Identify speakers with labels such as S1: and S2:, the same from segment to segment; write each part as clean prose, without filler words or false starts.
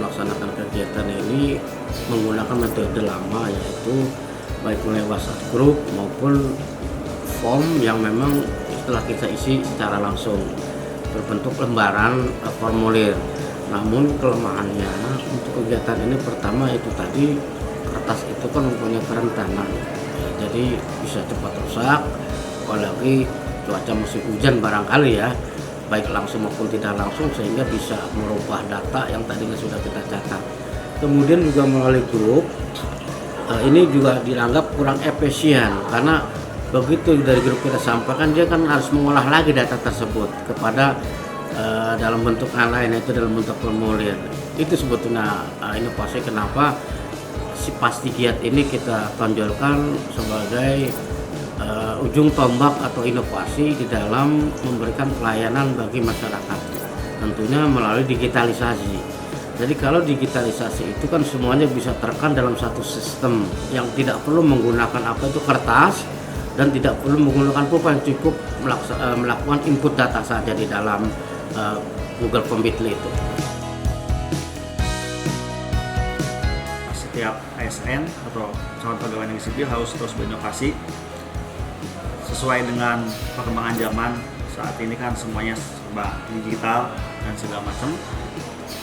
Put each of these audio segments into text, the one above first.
S1: melaksanakan kegiatan ini menggunakan metode lama, yaitu baik melalui WhatsApp group maupun form yang memang setelah kita isi secara langsung berbentuk lembaran formulir. Namun kelemahannya untuk kegiatan ini pertama itu tadi, kertas itu kan mempunyai kerentanan, jadi bisa cepat rusak, apalagi cuaca musim hujan barangkali ya, baik langsung maupun tidak langsung, sehingga bisa merubah data yang tadinya sudah kita catat. Kemudian juga melalui grup ini juga dianggap kurang efisien, karena begitu dari grup kita sampaikan, dia kan harus mengolah lagi data tersebut kepada dalam bentuk lain, yaitu dalam bentuk formulir. Itu sebetulnya inovasi kenapa si Pasti Giat ini kita tonjolkan sebagai ujung tombak atau inovasi di dalam memberikan pelayanan bagi masyarakat, tentunya melalui digitalisasi. Jadi kalau digitalisasi itu kan semuanya bisa terekam dalam satu sistem yang tidak perlu menggunakan kertas, dan tidak perlu menggunakan pulpen, yang cukup melakukan input data saja di dalam Google Form Bitly itu.
S2: Setiap ASN atau calon pegawai negeri sipil harus terus berinovasi sesuai dengan perkembangan zaman. Saat ini kan semuanya serba digital dan segala macam.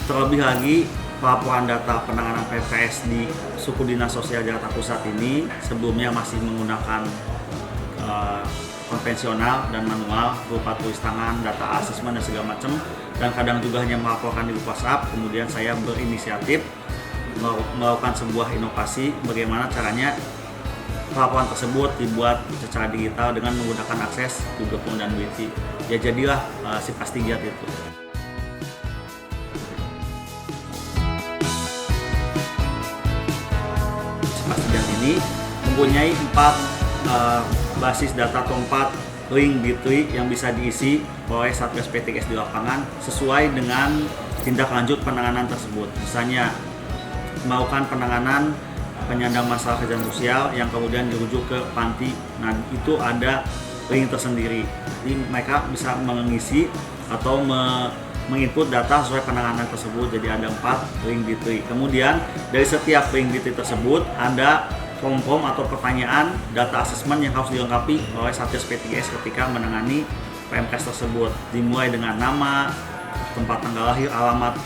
S2: Terlebih lagi pelaporan data penanganan PPS di Suku Dinas Sosial Jakarta Pusat ini sebelumnya masih menggunakan konvensional dan manual berupa tulis tangan, data asesmen dan segala macam, dan kadang juga hanya melaporkan di WhatsApp. Kemudian saya berinisiatif melakukan sebuah inovasi bagaimana caranya pelaporan tersebut dibuat secara digital dengan menggunakan akses Google Form dan Wiki. Ya jadilah si Pasti Giat itu. Si Pasti Giat ini mempunyai 4 basis data atau 4 link Bitly yang bisa diisi oleh Satgas PTGS di lapangan sesuai dengan tindak lanjut penanganan tersebut. Misalnya melakukan penanganan penyandang masalah kejahatan sosial yang kemudian dirujuk ke panti. Nah, itu ada link tersendiri. Jadi mereka bisa mengisi atau menginput data sesuai penanganan tersebut. Jadi ada 4 link Bitly. Kemudian dari setiap link Bitly tersebut ada form-form atau pertanyaan data asesmen yang harus dilengkapi oleh Satgas P3S ketika menangani PMKS tersebut, dimulai dengan nama, tempat tanggal lahir, alamat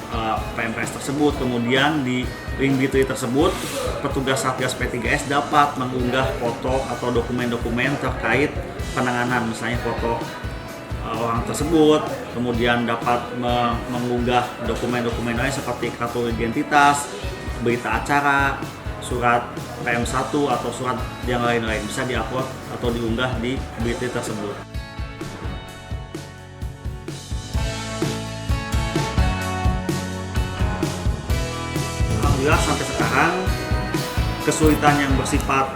S2: PMKS tersebut. Kemudian di link Bitly tersebut petugas Satgas P3S dapat mengunggah foto atau dokumen-dokumen terkait penanganan, misalnya foto orang tersebut, kemudian dapat mengunggah dokumen-dokumen lain seperti kartu identitas, berita acara, surat PM1 atau surat yang lain-lain bisa diupload atau diunggah di Bitly tersebut. Alhamdulillah sampai sekarang kesulitan yang bersifat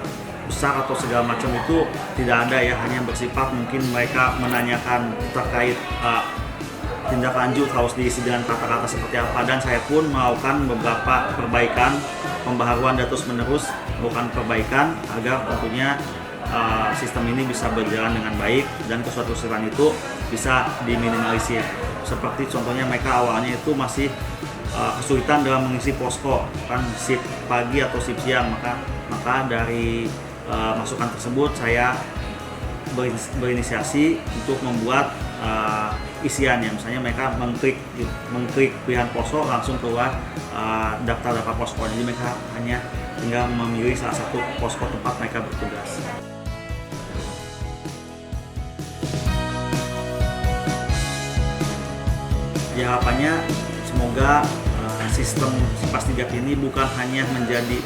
S2: besar atau segala macam itu tidak ada ya, hanya bersifat mungkin mereka menanyakan terkait tindak lanjut harus diisi dengan kata-kata seperti apa, dan saya pun melakukan beberapa perbaikan, pembaharuan dan terus menerus melakukan perbaikan agar tentunya sistem ini bisa berjalan dengan baik dan kesulitan itu bisa diminimalisir. Seperti contohnya mereka awalnya itu masih kesulitan dalam mengisi posko, kan shift pagi atau shift siang, maka dari masukan tersebut saya berinisiasi untuk membuat isiannya. Misalnya mereka mengklik pilihan posko langsung keluar daftar posko. Jadi mereka hanya tinggal memilih salah satu posko tempat mereka bertugas. Ya, harapannya semoga sistem Si Pasti Giat ini bukan hanya menjadi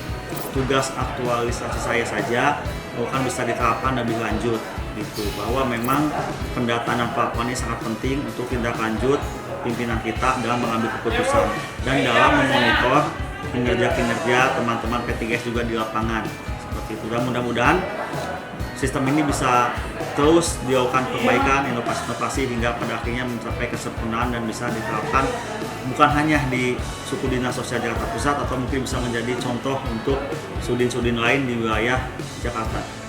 S2: tugas aktualisasi saya saja, bahkan bisa diterapkan lebih lanjut gitu, bahwa memang pendataan dan pelaporan ini sangat penting untuk tindak lanjut pimpinan kita dalam mengambil keputusan dan dalam memonitor kinerja teman-teman P3S juga di lapangan seperti itu. Dan mudah-mudahan sistem ini bisa terus dilakukan perbaikan, inovasi-inovasi hingga pada akhirnya mencapai kesempurnaan dan bisa diterapkan bukan hanya di Suku Dinas Sosial Jakarta Pusat, atau mungkin bisa menjadi contoh untuk sudin-sudin lain di wilayah Jakarta.